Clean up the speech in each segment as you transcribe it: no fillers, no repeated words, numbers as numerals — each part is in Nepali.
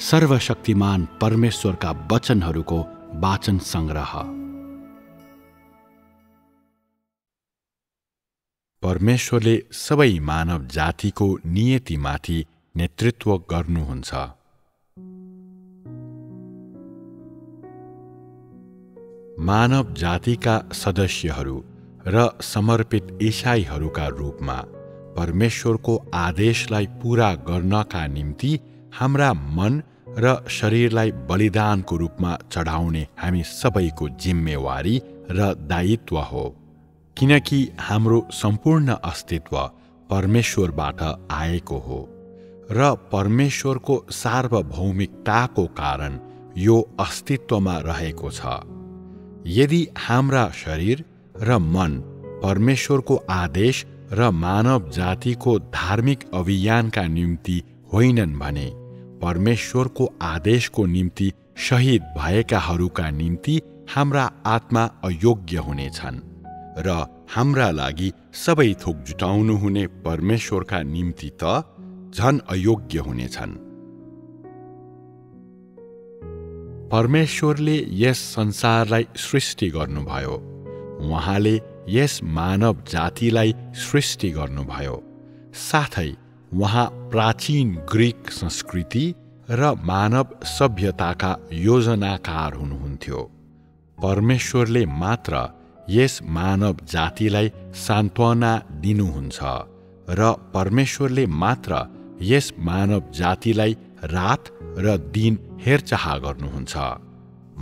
सर्वशक्तिमान परमेश्वरका वचनहरूको वाचन संग्रह। परमेश्वरले सबै मानव जातिको नियतिमाथि नेतृत्व गर्नुहुन्छ। मानव जातिका सदस्यहरू र समर्पित ईसाईहरूका रूपमा परमेश्वरको आदेशलाई पूरा गर्नका निम्ति हाम्रा मन र शरीरलाई बलिदानको रूपमा चढाउने हामी सबैको जिम्मेवारी र दायित्व हो, किनकि हाम्रो सम्पूर्ण अस्तित्व परमेश्वरबाट आएको हो र परमेश्वरको सार्वभौमिकताको कारण यो अस्तित्वमा रहेको छ। यदि हाम्रा शरीर र मन परमेश्वरको आदेश र मानव जातिको धार्मिक अभियानका निम्ति होइनन् भने परमेश्वरको आदेशको निम्ति शहीद भएकाहरूका निम्ति हाम्रा आत्मा अयोग्य हुनेछन् र हाम्रा लागि सबै थोक जुटाउनु हुने परमेश्वरका निम्ति त झन अयोग्य हुनेछन्। परमेश्वरले यस संसारलाई सृष्टि गर्नुभयो। उहाँले यस मानव जातिलाई सृष्टि गर्नुभयो। साथै उहाँ प्राचीन ग्रीक संस्कृति र मानव सभ्यताका योजनाकार हुनुहुन्थ्यो। परमेश्वरले मात्र यस मानव जातिलाई सान्त्वना दिनुहुन्छ र परमेश्वरले मात्र यस मानव जातिलाई रात र दिन हेरचाह गर्नुहुन्छ।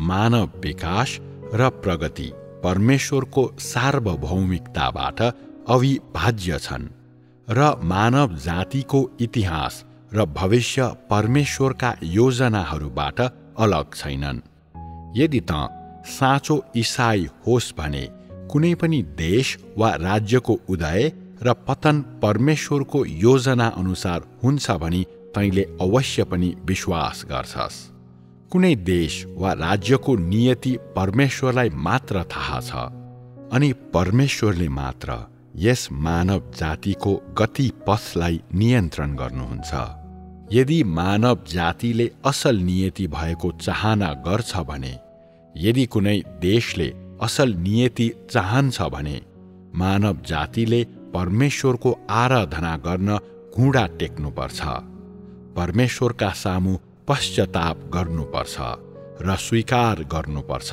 मानव विकास र प्रगति परमेश्वरको सार्वभौमिकताबाट अविभाज्य छन् र मानव जातिको इतिहास र भविष्य परमेश्वरका योजनाहरूबाट अलग छैनन्। यदि त साँचो ईसाई होस् भने कुनै पनि देश वा राज्यको उदय र पतन परमेश्वरको योजना अनुसार हुन्छ भनी तैँले अवश्य पनि विश्वास गर्छस्। कुनै देश वा राज्यको नियति परमेश्वरलाई मात्र थाहा छ अनि परमेश्वरले मात्र यस मानव जातिको गति पथलाई नियन्त्रण गर्नुहुन्छ। यदि मानव जातिले असल नियति भएको चाहना गर्छ भने, यदि कुनै देशले असल नियति चाहन्छ भने मानव जातिले परमेश्वरको आराधना गर्न घुँडा टेक्नुपर्छ, परमेश्वरका सामु पश्चाताप गर्नुपर्छ र स्वीकार गर्नुपर्छ,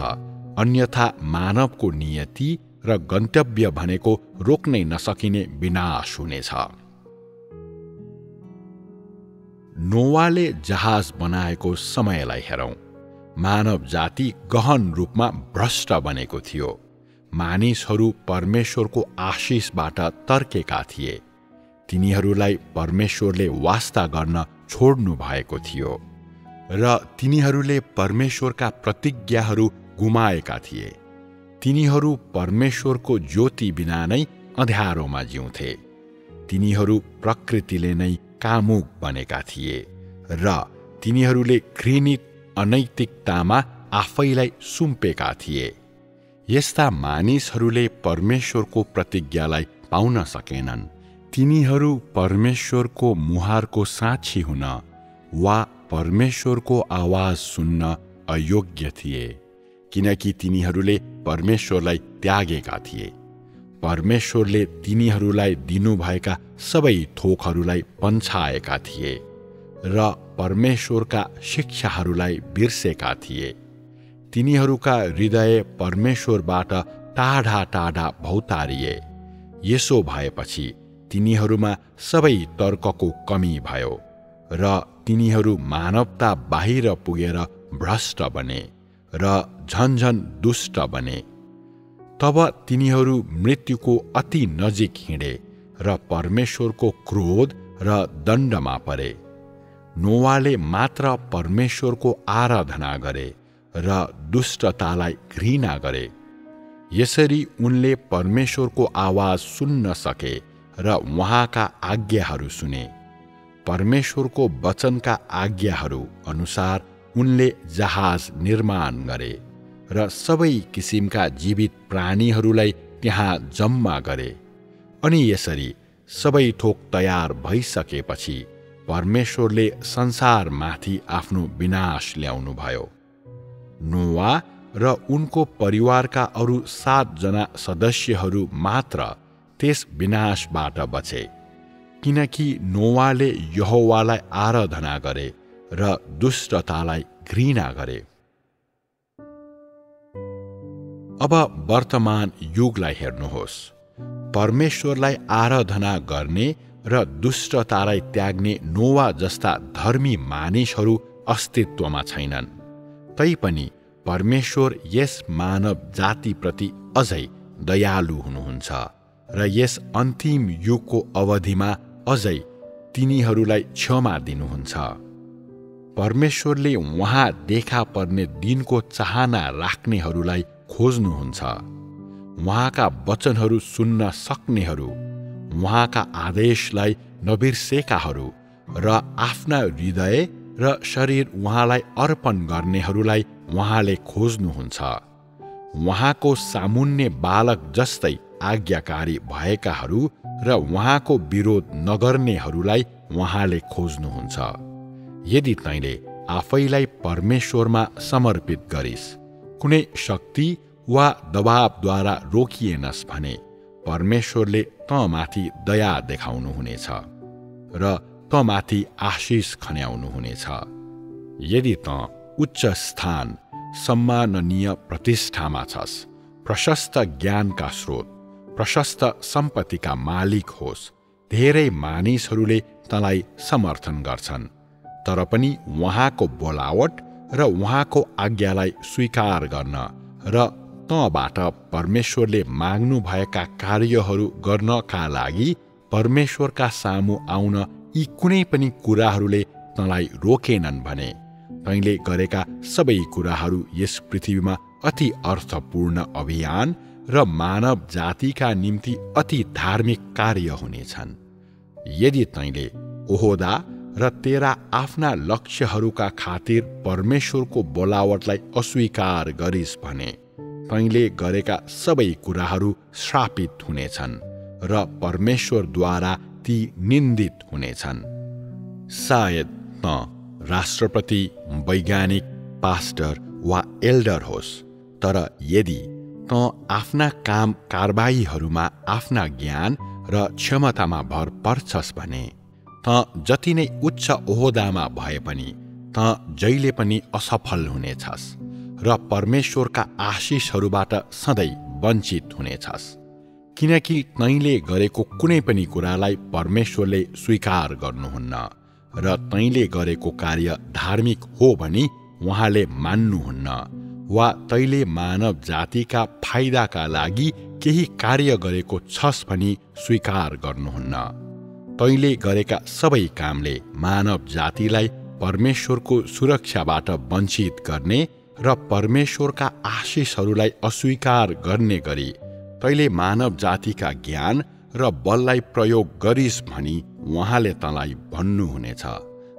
अन्यथा मानवको नियति र गन्तव्य भनेको रोक्नै नसकिने विनाश हुनेछ। नोवाले जहाज बनाएको समयलाई हेरौँ। मानव जाति गहन रूपमा भ्रष्ट बनेको थियो। मानिसहरू परमेश्वरको आशिषबाट तर्केका थिए। तिनीहरूलाई परमेश्वरले वास्ता गर्न छोड्नु भएको थियो र तिनीहरूले परमेश्वरका प्रतिज्ञाहरू गुमाएका थिए। तिनीहरू परमेश्वरको ज्योति बिना नै अँध्यारोमा जिउँथे। तिनीहरू प्रकृतिले नै कामुक बनेका थिए र तिनीहरूले घृणित अनैतिकतामा आफैलाई सुम्पेका थिए। यस्ता मानिसहरूले परमेश्वरको प्रतिज्ञालाई पाउन सकेनन्। तिनीहरू परमेश्वरको मुहारको साक्षी हुन वा परमेश्वरको आवाज सुन्न अयोग्य थिए, किनकि तिनीहरूले परमेश्वरलाई त्यागेका थिए। परमेश्वरले तिनीहरूलाई दिनुभएका सबै थोकहरूलाई पन्छाएका थिए र परमेश्वरका शिक्षाहरूलाई बिर्सेका थिए। तिनीहरूका हृदय परमेश्वरबाट टाढा टाढा भौतारिए। यसो भएपछि तिनीहरूमा सबै तर्कको कमी भयो र तिनीहरू मानवता बाहिर पुगेर भ्रष्ट बने र झन्झन दुष्ट बने। तब तिनीहरू मृत्युको अति नजिक हिँडे र परमेश्वरको क्रोध र दण्डमा परे। नोवाले मात्र परमेश्वरको आराधना गरे र दुष्टतालाई घृणा गरे। यसरी उनले परमेश्वरको आवाज सुन्न सके र उहाँका आज्ञाहरू सुने। परमेश्वरको वचनका आज्ञाहरू अनुसार उनले जहाज निर्माण गरे र सबै किसिमका जीवित प्राणीहरूलाई त्यहाँ जम्मा गरे। अनि यसरी सबै थोक तयार भइसकेपछि परमेश्वरले संसारमाथि आफ्नो विनाश ल्याउनुभयो। नोआ र उनको परिवारका अरू 7 जना सदस्यहरू मात्र त्यस विनाशबाट बचे, किनकि नोआले यहोवालाई आराधना गरे र दुष्टतालाई घृणा गरे। अब वर्तमान युगलाई हेर्नुहोस्। परमेश्वरलाई आराधना गर्ने र दुष्टतालाई त्याग्ने नोआ जस्ता धर्मी मानिसहरू अस्तित्वमा छैनन्। तैपनि परमेश्वर यस मानव जातिप्रति अझै दयालु हुनुहुन्छ र यस अन्तिम युगको अवधिमा अझै तिनीहरूलाई क्षमा दिनुहुन्छ। परमेश्वरले उहाँ देखा पर्ने दिनको चाहना राख्नेहरूलाई खोज्नुहुन्छ। उहाँका वचनहरू सुन्न सक्नेहरू, उहाँका आदेशलाई नबिर्सेकाहरू र आफ्ना हृदय र शरीर उहाँलाई अर्पण गर्नेहरूलाई उहाँले खोज्नुहुन्छ। उहाँको सामुन्ने बालक जस्तै आज्ञाकारी भएकाहरू र उहाँको विरोध नगर्नेहरूलाई उहाँले खोज्नुहुन्छ। यदि तैँले आफैलाई परमेश्वरमा समर्पित गरिस्, कुनै शक्ति वा दबावद्वारा रोकिएनस् भने परमेश्वरले तँमाथि दया देखाउनुहुनेछ र तँमाथि आशिष खन्याउनुहुनेछ। यदि तँ उच्च स्थान, सम्माननीय प्रतिष्ठामा छस्, प्रशस्त ज्ञानका स्रोत, प्रशस्त सम्पत्तिका मालिक होस्, धेरै मानिसहरूले तँलाई समर्थन गर्छन्, तर पनि उहाँको बोलावट र उहाँको आज्ञालाई स्वीकार गर्न र तँबाट परमेश्वरले माग्नुभएका कार्यहरू गर्नका लागि परमेश्वरका सामु आउन यी कुनै पनि कुराहरूले तँलाई रोकेनन् भने तैँले गरेका सबै कुराहरू यस पृथ्वीमा अति अर्थपूर्ण अभियान र मानव जातिका निम्ति अति धार्मिक कार्य हुनेछन्। यदि तैँले ओहोदा र तेरा आफ्ना लक्ष्यहरूका खातिर परमेश्वरको बोलावटलाई अस्वीकार गरिस् भने तैँले गरेका सबै कुराहरू श्रापित हुनेछन् र परमेश्वरद्वारा ती निन्दित हुनेछन्। सायद तँ राष्ट्रपति, वैज्ञानिक, पास्टर वा एल्डर होस्, तर यदि तँ आफ्ना काम कारबाहीहरूमा आफ्ना ज्ञान र क्षमतामा भर पर्छस् भने तँ जति नै उच्च ओहदामा भए पनि तँ जहिले पनि असफल हुनेछस् र परमेश्वरका आशिषहरूबाट सधैँ वञ्चित हुनेछस्, किनकि तैँले गरेको कुनै पनि कुरालाई परमेश्वरले स्वीकार गर्नुहुन्न र तैँले गरेको कार्य धार्मिक हो भनी उहाँले मान्नुहुन्न वा तैँले मानव जातिका फाइदाका लागि केही कार्य गरेको छस् भनी स्वीकार गर्नुहुन्न। तैँले गरेका सबै कामले मानव जातिलाई परमेश्वरको सुरक्षाबाट वञ्चित गर्ने र परमेश्वरका आशिषहरूलाई अस्वीकार गर्ने गरी तैँले मानव जातिका ज्ञान र बललाई प्रयोग गरिस् भनी उहाँले तँलाई भन्नुहुनेछ।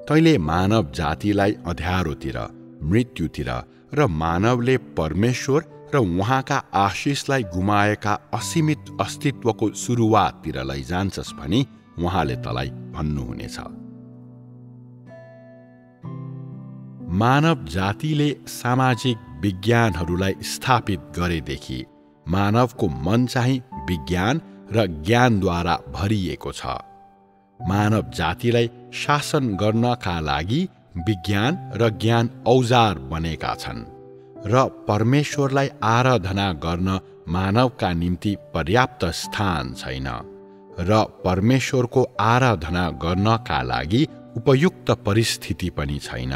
तैँले मानव जातिलाई अँध्यारोतिर, मृत्युतिर र मानवले परमेश्वर र उहाँका आशिषलाई गुमाएका असीमित अस्तित्वको सुरुवाततिर लैजान्छस् भनी उहाँले तँलाई भन्नुहुनेछ। मानव जातिले सामाजिक विज्ञानहरूलाई स्थापित गरेदेखि मानवको मन चाहिँ विज्ञान र ज्ञानद्वारा भरिएको छ। मानव जातिलाई शासन गर्नका लागि विज्ञान र ज्ञान औजार बनेका छन् र परमेश्वरलाई आराधना गर्न मानवका निम्ति पर्याप्त स्थान छैन र परमेश्वरको आराधना गर्नका लागि उपयुक्त परिस्थिति पनि छैन।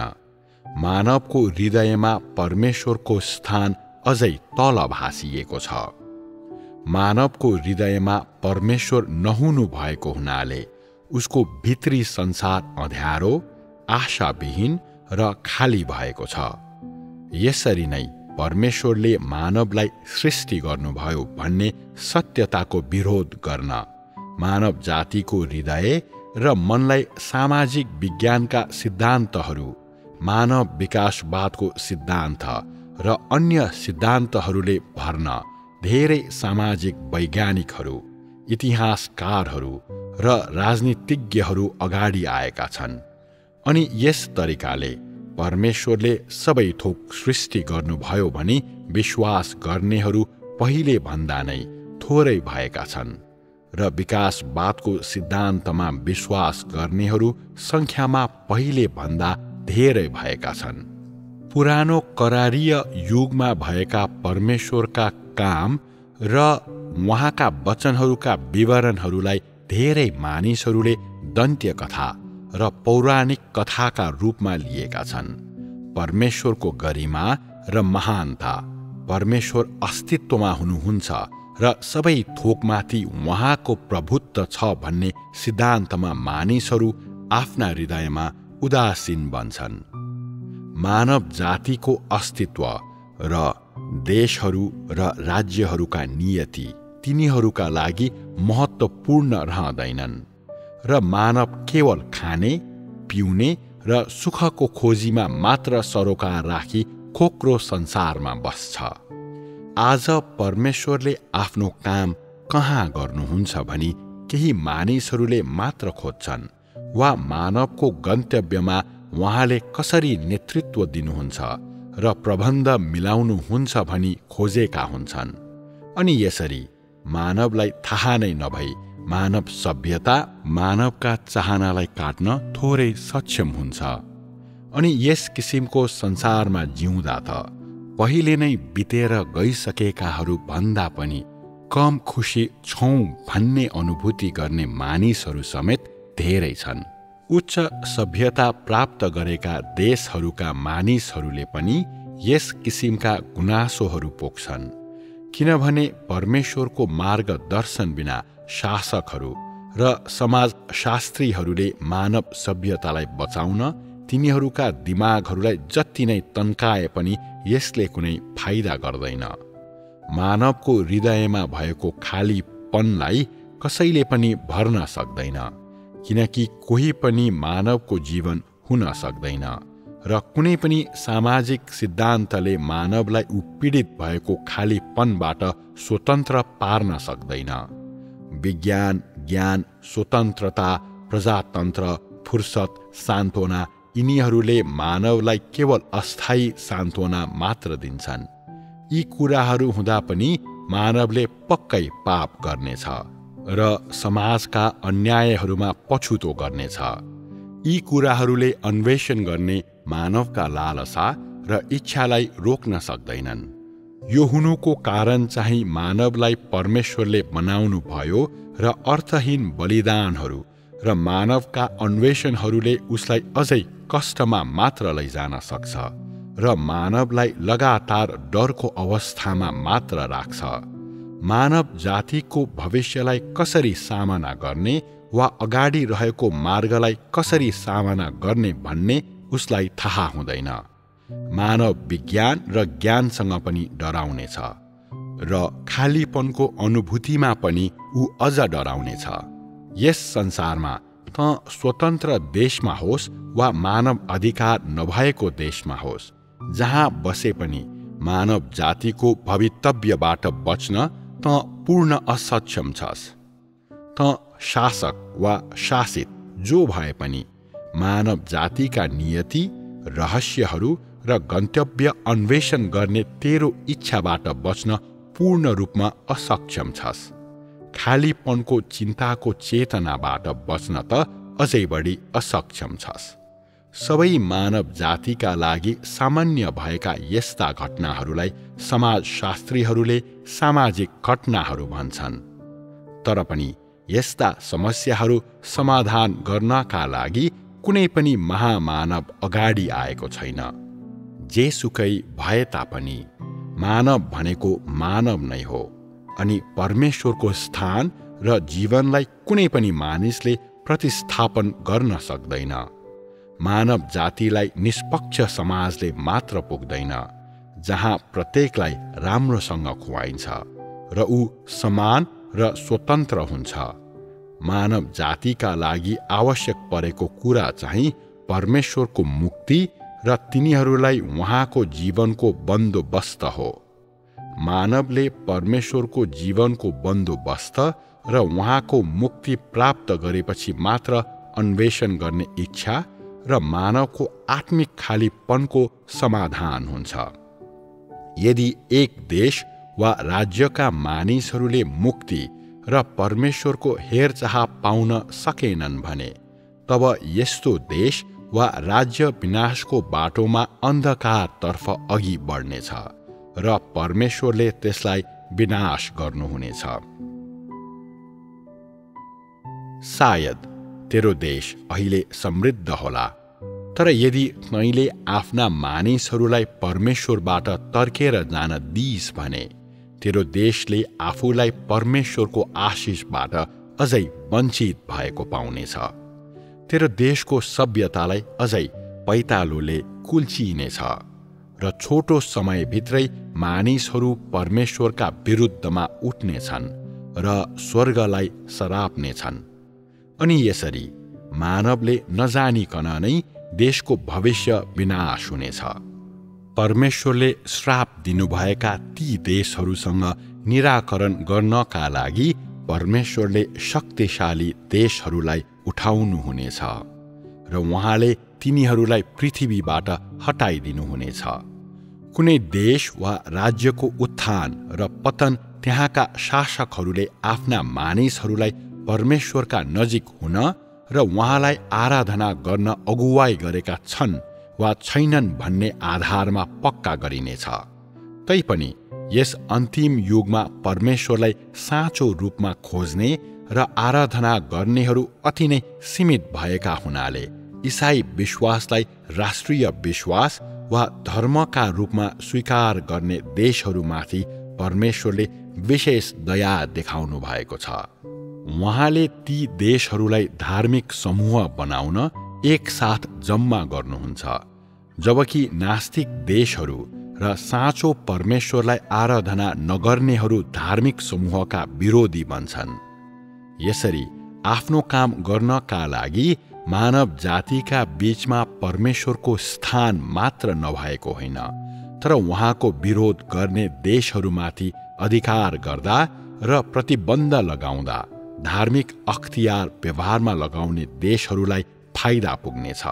मानवको हृदयमा परमेश्वरको स्थान अझै तल भासिएको छ। मानवको हृदयमा परमेश्वर नहुनु भएको हुनाले उसको भित्री संसार अँध्यारो, आशाविहीन र खाली भएको छ। यसरी नै परमेश्वरले मानवलाई सृष्टि गर्नुभयो भन्ने सत्यताको विरोध गर्न मानव जातिको हृदय र मनलाई सामाजिक विज्ञानका सिद्धान्तहरू, मानव विकासवादको सिद्धान्त र अन्य सिद्धान्तहरूले भर्न धेरै सामाजिक वैज्ञानिकहरू, इतिहासकारहरू र राजनीतिज्ञहरू अगाडि आएका छन्। अनि यस तरिकाले परमेश्वरले सबै थोक सृष्टि गर्नुभयो भनी विश्वास गर्नेहरू पहिले भन्दा नै थोरै भएका छन् र विकासवादको सिद्धान्तमा विश्वास गर्नेहरू सङ्ख्यामा पहिले भन्दा धेरै भएका छन्। पुरानो करारीय युगमा भएका परमेश्वरका काम र उहाँका वचनहरूका विवरणहरूलाई धेरै मानिसहरूले दन्त्य कथा र पौराणिक कथाका रूपमा लिएका छन्। परमेश्वरको गरिमा र महानता, परमेश्वर अस्तित्वमा हुनुहुन्छ र सबै थोकमाथि उहाँको प्रभुत्व छ भन्ने सिद्धान्तमा मानिसहरू आफ्ना हृदयमा उदासीन बन्छन्। मानव जातिको अस्तित्व र देशहरू र राज्यहरूका नियति तिनीहरूका लागि महत्त्वपूर्ण रहँदैनन् र मानव केवल खाने, पिउने र सुखको खोजीमा मात्र सरोकार राखी खोक्रो संसारमा बस्छ। आज परमेश्वरले आफ्नो काम कहाँ गर्नुहुन्छ भनी केही मानिसहरूले मात्र खोज्छन् वा मानवको गन्तव्यमा उहाँले कसरी नेतृत्व दिनुहुन्छ र प्रबन्ध मिलाउनुहुन्छ भनी खोजेका हुन्छन्। अनि यसरी मानवलाई थाहा नै नभई मानव सभ्यता मानवका चाहनालाई काट्न थोरै सक्षम हुन्छ। अनि यस किसिमको संसारमा जिउँदा त पहिले नै बितेर गइसकेकाहरू भन्दा पनि कम खुसी छौं भन्ने अनुभूति गर्ने मानिसहरू समेत धेरै छन्। उच्च सभ्यता प्राप्त गरेका देशहरूका मानिसहरूले पनि यस किसिमका गुनासोहरू पोख्छन्, किनभने परमेश्वरको मार्गदर्शन बिना शासकहरू र समाजशास्त्रीहरूले मानव सभ्यतालाई बचाउन तिनीहरूका दिमागहरूलाई जति नै तन्काए पनि यसले कुनै फाइदा गर्दैन। मानवको हृदयमा भएको खालीपनलाई कसैले पनि भर्न सक्दैन, किनकि कोही पनि मानवको जीवन हुन सक्दैन र कुनै पनि सामाजिक सिद्धान्तले मानवलाई उपीडित भएको खालीपनबाट स्वतन्त्र पार्न सक्दैन। विज्ञान, ज्ञान, स्वतन्त्रता, प्रजातन्त्र, फुर्सद, सान्त्वना यिनीहरूले मानवलाई केवल अस्थायी सान्त्वना मात्र दिन्छन्। यी कुराहरू हुँदा पनि मानवले पक्कै पाप गर्नेछ र समाजका अन्यायहरूमा पछुतो गर्नेछ। यी कुराहरूले अन्वेषण गर्ने मानवका लालसा र इच्छालाई रोक्न सक्दैनन्। यो हुनुको कारण चाहिँ मानवलाई परमेश्वरले बनाउनु भयो र अर्थहीन बलिदानहरू र मानवका अन्वेषणहरूले उसलाई अझै कष्टमा मात्र लैजान सक्छ र मानवलाई लगातार डरको अवस्थामा मात्र राख्छ। मानव जातिको भविष्यलाई कसरी सामना गर्ने वा अगाडि रहेको मार्गलाई कसरी सामना गर्ने भन्ने उसलाई थाहा हुँदैन। मानव विज्ञान र ज्ञानसँग पनि डराउनेछ र खालीपनको अनुभूतिमा पनि ऊ अझ डराउनेछ। यस संसारमा त स्वतन्त्र देशमा होस् वा मानव अधिकार नभएको देशमा होस्, जहाँ बसे पनि मानव जातिको भवितव्यबाट बच्न त पूर्ण असक्षम छस्। त शासक वा शासित जो भए पनि मानव जातिका नियति, रहस्यहरू र गन्तव्य अन्वेषण गर्ने तेरो इच्छाबाट बच्न पूर्ण रूपमा असक्षम छस्। खालीपनको चिन्ताको चेतनाबाट बच्न त अझै बढी असक्षम छस्। सबै मानव जातिका लागि सामान्य भएका यस्ता घटनाहरूलाई समाजशास्त्रीहरूले सामाजिक घटनाहरू भन्छन्। तर पनि यस्ता समस्याहरू समाधान गर्नका लागि कुनै पनि महामानव अगाडि आएको छैन। जेसुकै भए तापनि मानव भनेको मानव नै हो, अनि परमेश्वरको स्थान र जीवनलाई कुनै पनि मानिसले प्रतिस्थापन गर्न सक्दैन। मानव जातिलाई निष्पक्ष समाजले मात्र पुग्दैन, जहाँ प्रत्येकलाई राम्रोसँग खुवाइन्छ र ऊ समान र स्वतन्त्र हुन्छ। मानव जातिका लागि आवश्यक परेको कुरा चाहिँ परमेश्वरको मुक्ति र तिनीहरूलाई उहाँको जीवनको बन्दोबस्त हो। मानवले परमेश्वरको जीवनको बन्दोबस्त र उहाँको मुक्ति प्राप्त गरेपछि मात्र अन्वेषण गर्ने इच्छा र मानवको आत्मिक खालीपनको समाधान हुन्छ। यदि एक देश वा राज्यका मानिसहरूले मुक्ति र परमेश्वरको हेरचाह पाउन सकेनन् भने तब यस्तो देश वा राज्य विनाशको बाटोमा अन्धकारतर्फ अघि बढ्नेछ र परमेश्वरले त्यसलाई विनाश गर्नुहुनेछ। सायद तेरो देश अहिले समृद्ध होला, तर यदि तैँले आफ्ना मानिसहरूलाई परमेश्वरबाट तर्केर जान दिइस् भने तेरो देशले आफूलाई परमेश्वरको आशिषबाट अझै वञ्चित भएको पाउनेछ। तेरो देशको सभ्यतालाई अझै पैतालोले कुल्चिनेछ र छोटो समयभित्रै मानिसहरू परमेश्वरका विरुद्धमा उठ्नेछन् र स्वर्गलाई सराप्नेछन्। अनि यसरी मानवले नजानिकन नै देशको भविष्य विनाश हुनेछ। परमेश्वरले श्राप दिनुभएका ती देशहरूसँग निराकरण गर्नका लागि परमेश्वरले शक्तिशाली देशहरूलाई उठाउनुहुनेछ र उहाँले तिनीहरूलाई पृथ्वीबाट हटाइदिनुहुनेछ। कुनै देश वा राज्यको उत्थान र पतन त्यहाँका शासकहरूले आफ्ना मानिसहरूलाई परमेश्वरका नजिक हुन र उहाँलाई आराधना गर्न अगुवाई गरेका छन् वा छैनन् भन्ने आधारमा पक्का गरिनेछ। तैपनि यस अन्तिम युगमा परमेश्वरलाई साँचो रूपमा खोज्ने र आराधना गर्नेहरू अति नै सीमित भएका हुनाले इसाई विश्वासलाई राष्ट्रिय विश्वास वा धर्मका रूपमा स्वीकार गर्ने देशहरूमाथि परमेश्वरले विशेष दया देखाउनु भएको छ। उहाँले ती देशहरूलाई धार्मिक समूह बनाउन एकसाथ जम्मा गर्नुहुन्छ, जबकि नास्तिक देशहरू र साँचो परमेश्वरलाई आराधना नगर्नेहरू धार्मिक समूहका विरोधी बन्छन्। यसरी आफ्नो काम गर्नका लागि मानव जातिका बीचमा परमेश्वरको स्थान मात्र नभएको होइन, तर उहाँको विरोध गर्ने देशहरूमाथि अधिकार गर्दा र प्रतिबन्ध लगाउँदा धार्मिक अख्तियार व्यवहारमा लगाउने देशहरूलाई फाइदा पुग्नेछ।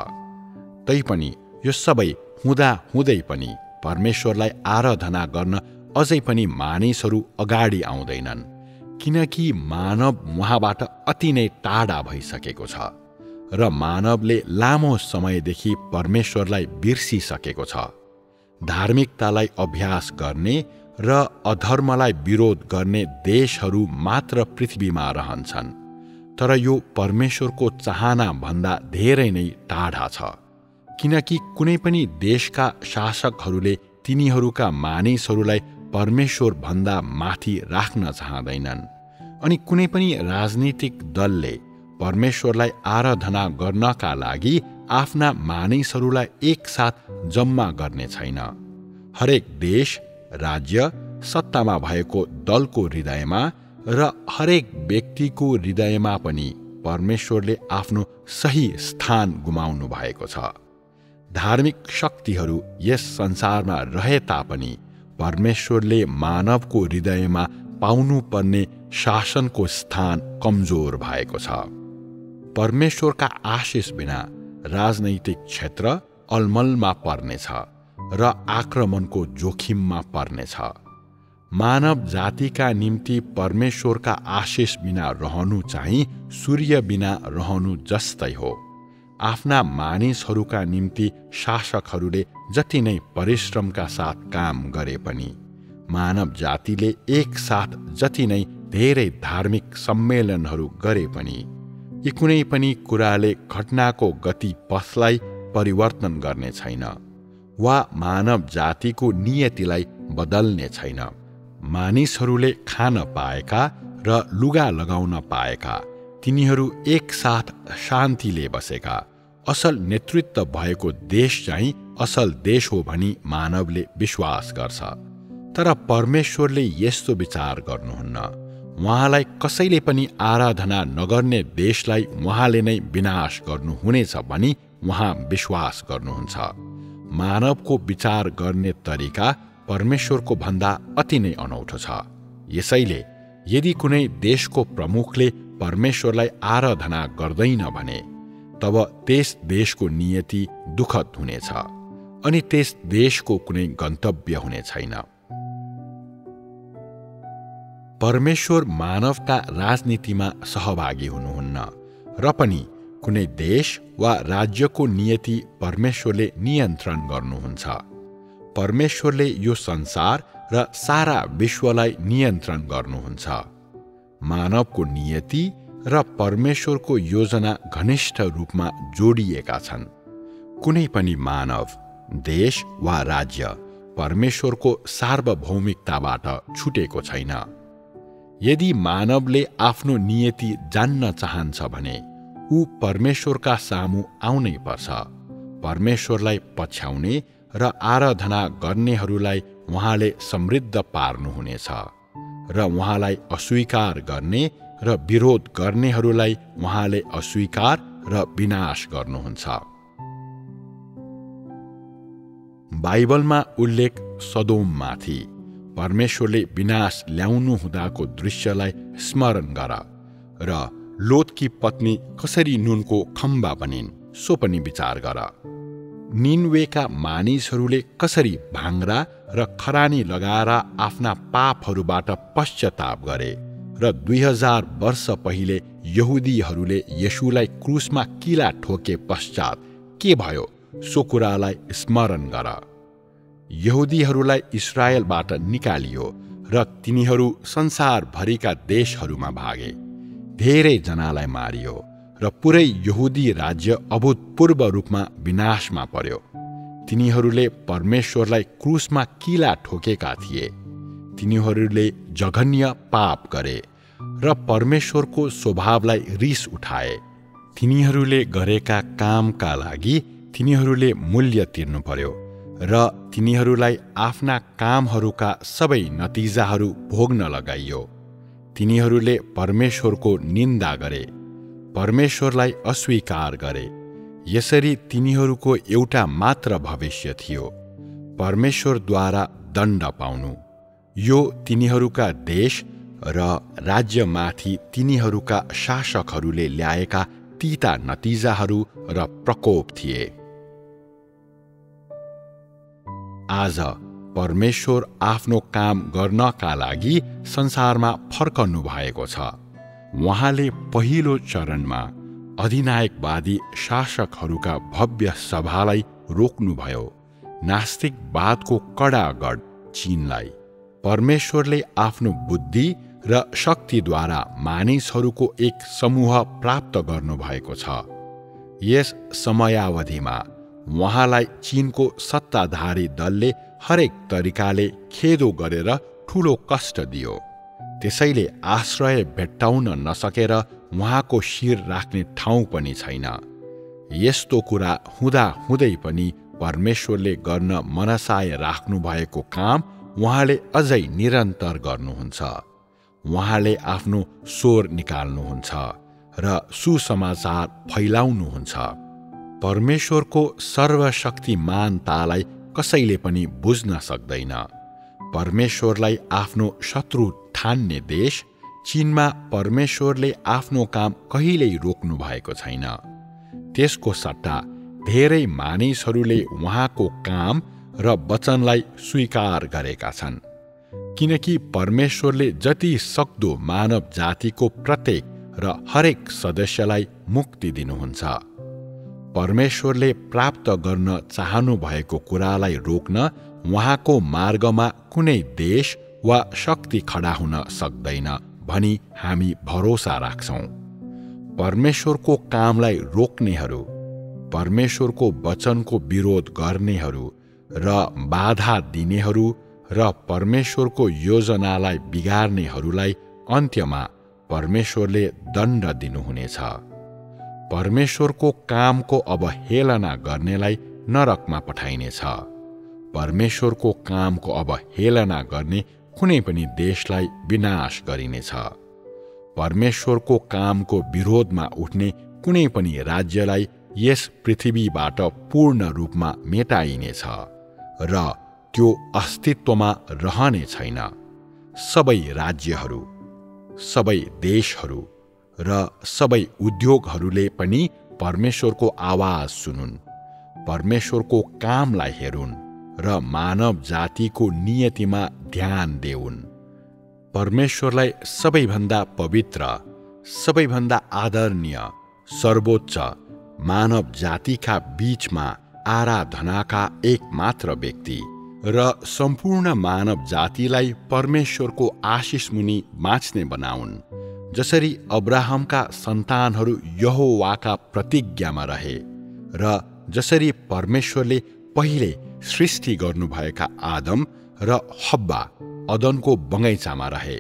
तैपनि यो सबै हुँदा हुँदै पनि परमेश्वरलाई आराधना गर्न अझै पनि मानिसहरू अगाडि आउँदैनन्, किनकि मानव उहाँबाट अति नै टाढा भइसकेको छ र मानवले लामो समयदेखि परमेश्वरलाई बिर्सिसकेको छ। धार्मिकतालाई अभ्यास गर्ने र अधर्मलाई विरोध गर्ने देशहरू मात्र पृथ्वीमा रहन्छन्, तर यो परमेश्वरको चाहना भन्दा धेरै नै टाढा छ, किनकि कुनै पनि देशका शासकहरूले तिनीहरूका मानिसहरूलाई परमेश्वर भन्दा माथि राख्न चाहँदैनन्, अनि कुनै पनि राजनीतिक दलले परमेश्वरलाई आराधना गर्नका लागि आफ्ना मानिसहरूलाई एकसाथ जम्मा गर्ने छैन। हरेक देश राज्य सत्तामा भएको दलको हृदयमा र हरेक व्यक्तिको हृदयमा पनि परमेश्वरले आफ्नो सही स्थान गुमाउनु भएको छ। धार्मिक शक्तिहरू यस संसारमा रहे तापनि परमेश्वरले मानवको हृदयमा पाउनुपर्ने शासनको स्थान कमजोर भएको छ। परमेश्वरका आशिष बिना राजनैतिक क्षेत्र अलमलमा पर्नेछ र आक्रमणको जोखिममा पर्नेछ। मानव जातिका निम्ति परमेश्वरका आशिष बिना रहनु चाहिँ सूर्य बिना रहनु जस्तै हो। आफ्ना मानिसहरूका निम्ति शासकहरूले जति नै परिश्रमका साथ काम गरे पनि मानव जातिले एकसाथ जति नै धेरै धार्मिक सम्मेलनहरू गरे पनि यी कुनै पनि कुराले घटनाको गति पथलाई परिवर्तन गर्ने छैन वा मानव जातिको नियतिलाई बदल्ने छैन। मानिसहरूले खान पाएका र लुगा लगाउन पाएका, तिनीहरू एकसाथ शान्तिले बसेका, असल नेतृत्व भएको देश चाहिँ असल देश हो भनी मानवले विश्वास गर्छ। तर परमेश्वरले यस्तो विचार गर्नुहुन्न। उहाँलाई कसैले पनि आराधना नगर्ने देशलाई उहाँले नै विनाश गर्नुहुनेछ भनी उहाँ विश्वास गर्नुहुन्छ। मानवको विचार गर्ने तरिका परमेश्वरको भन्दा अति नै अनौठो छ। यसैले यदि कुनै देशको प्रमुखले परमेश्वरलाई आराधना गर्दैन भने तब त्यस देशको नियति दुःखद हुनेछ अनि त्यस देशको कुनै गन्तव्य हुने छैन। परमेश्वर मानवका राजनीतिमा सहभागी हुनुहुन्न र पनि कुनै देश वा राज्यको नियति परमेश्वरले नियन्त्रण गर्नुहुन्छ। परमेश्वरले यो संसार र सारा विश्वलाई नियन्त्रण गर्नुहुन्छ। मानवको नियति र परमेश्वरको योजना घनिष्ठ रूपमा जोडिएका छन्। कुनै पनि मानव, देश वा राज्य परमेश्वरको सार्वभौमिकताबाट छुटेको छैन। यदि मानवले आफ्नो नियति जान्न चाहन्छ भने ऊ परमेश्वरका सामु आउनै पर्छ। परमेश्वरलाई पछ्याउने र आराधना गर्नेहरूलाई उहाँले समृद्ध पार्नुहुनेछ र उहाँलाई अस्वीकार गर्ने र विरोध गर्नेहरूलाई उहाँले अस्वीकार र विनाश गर्नुहुन्छ। बाइबलमा उल्लेख सदोममाथि परमेश्वरले विनाश ल्याउनु हुँदाको दृश्यलाई स्मरण गर र लोतकी पत्नी कसरी नुनको खम्बा बनिन् सो पनि विचार गर। निनवेका मानिसहरूले कसरी भाङ्रा र खरानी लगाएर आफ्ना पापहरूबाट पश्चाताप गरे र 2000 वर्ष पहिले यहुदीहरूले येशूलाई क्रुसमा किला ठोके पश्चात के भयो सो कुरालाई स्मरण गर। यहुदीहरूलाई इस्राएलबाट निकालियो र तिनीहरू संसारभरिका देशहरूमा भागे। धेरै जनालाई मारियो र पुरै यहुदी राज्य अभूतपूर्व रूपमा विनाशमा पर्यो। तिनीहरूले परमेश्वरलाई क्रुसमा किला ठोकेका थिए। तिनीहरूले जघन्य पाप गरे र परमेश्वरको स्वभावलाई रिस उठाए। तिनीहरूले गरेका कामका लागि तिनीहरूले मूल्य तिर्नु पर्यो र तिनीहरूलाई आफ्ना कामहरूका सबै नतिजाहरू भोग्न लगाइयो। तिनीहरूले परमेश्वरको निन्दा गरे, परमेश्वरलाई अस्वीकार गरे। यसरी तिनीहरूको एउटा मात्र भविष्य थियो, परमेश्वरद्वारा दण्ड पाउनु। यो तिनीहरूका देश र राज्यमाथि तिनीहरूका शासकहरूले ल्याएका तीता नतिजाहरू र प्रकोप थिए। आज परमेश्वर आफ्नो काम गर्नका लागि संसारमा फर्कनु भएको छ। उहाँले पहिलो चरणमा अधिनायकवादी शासकहरूका भव्य सभालाई रोक्नुभयो, नास्तिकवादको कडा गढ चीनलाई। परमेश्वरले आफ्नो बुद्धि र शक्तिद्वारा मानिसहरूको एक समूह प्राप्त गर्नुभएको छ। यस समयावधिमा उहाँलाई चीनको सत्ताधारी दलले हरेक तरिकाले खेदो गरेर ठूलो कष्ट दियो। त्यसैले आश्रय भेट्टाउन नसकेर उहाँको शिर राख्ने ठाउँ पनि छैन। यस्तो कुरा हुँदा हुँदै पनि परमेश्वरले गर्न मनसाय राख्नु भएको काम उहाँले अझै निरन्तर गर्नुहुन्छ। उहाँले आफ्नो स्वर निकाल्नुहुन्छ र सुसमाचार फैलाउनुहुन्छ। परमेश्वरको सर्वशक्तिमानतालाई कसैले पनि बुझ्न सक्दैन। परमेश्वरलाई आफ्नो शत्रु ठान्ने देश चीनमा परमेश्वरले आफ्नो काम कहिल्यै रोक्नु भएको छैन। त्यसको सट्टा धेरै मानिसहरूले उहाँको काम र वचनलाई स्वीकार गरेका छन्, किनकि परमेश्वरले जति सक्दो मानव जातिको प्रत्येक र हरेक सदस्यलाई मुक्ति दिनुहुन्छ। परमेश्वरले प्राप्त गर्न चाहनु भएको कुरालाई रोक्न उहाँको मार्गमा कुनै देश वा शक्ति खडा हुन सक्दैन भनी हामी भरोसा राख्छौं। परमेश्वरको कामलाई रोक्नेहरू, परमेश्वरको वचनको विरोध गर्नेहरू र बाधा दिनेहरू र परमेश्वरको योजनालाई बिगार्नेहरूलाई अन्त्यमा परमेश्वरले दण्ड दिनुहुनेछ। परमेश्वरको कामको अवहेलना गर्नेलाई नरकमा पठाइनेछ। परमेश्वरको कामको अवहेलना गर्ने कुनै पनि देशलाई विनाश गरिनेछ। परमेश्वरको कामको विरोधमा उठ्ने कुनै पनि राज्यलाई यस पृथ्वीबाट पूर्ण रूपमा मेटाइनेछ र त्यो अस्तित्वमा रहने छैन। सबै राज्यहरू, सबै देशहरू र सबै उद्योगहरूले पनि परमेश्वरको आवाज सुनुन्, परमेश्वरको कामलाई हेरुन् र मानव जातिको नियतिमा ध्यान देऊन्। परमेश्वरलाई सबैभन्दा पवित्र, सबैभन्दा आदरणीय, सर्वोच्च, मानव जातिका बीचमा आराधनाका एकमात्र व्यक्ति र सम्पूर्ण मानव जातिलाई परमेश्वरको आशिष मुनि बाँच्ने बनाउन्, जसरी अब्राहमका सन्तानहरू यहोवाका प्रतिज्ञामा रहे र जसरी परमेश्वरले पहिले सृष्टि गर्नुभएका आदम र हब्बा अदनको बगैँचामा रहे।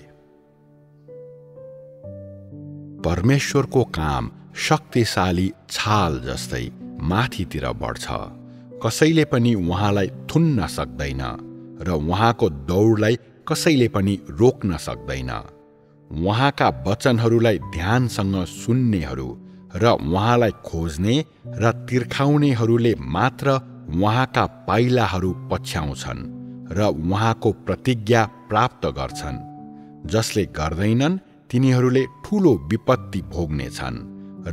परमेश्वरको काम शक्तिशाली छाल जस्तै माथितिर बढ्छ। कसैले पनि उहाँलाई थुन्न सक्दैन र उहाँको दौडलाई कसैले पनि रोक्न सक्दैन। उहाँका वचनहरूलाई ध्यानसँग सुन्नेहरू र उहाँलाई खोज्ने र तिर्खाउनेहरूले मात्र उहाँका पाइलाहरू पछ्याउँछन् र उहाँको प्रतिज्ञा प्राप्त गर्छन्। जसले गर्दैनन् तिनीहरूले ठूलो विपत्ति भोग्नेछन्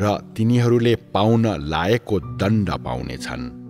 र तिनीहरूले पाउन लायकको दण्ड पाउनेछन्।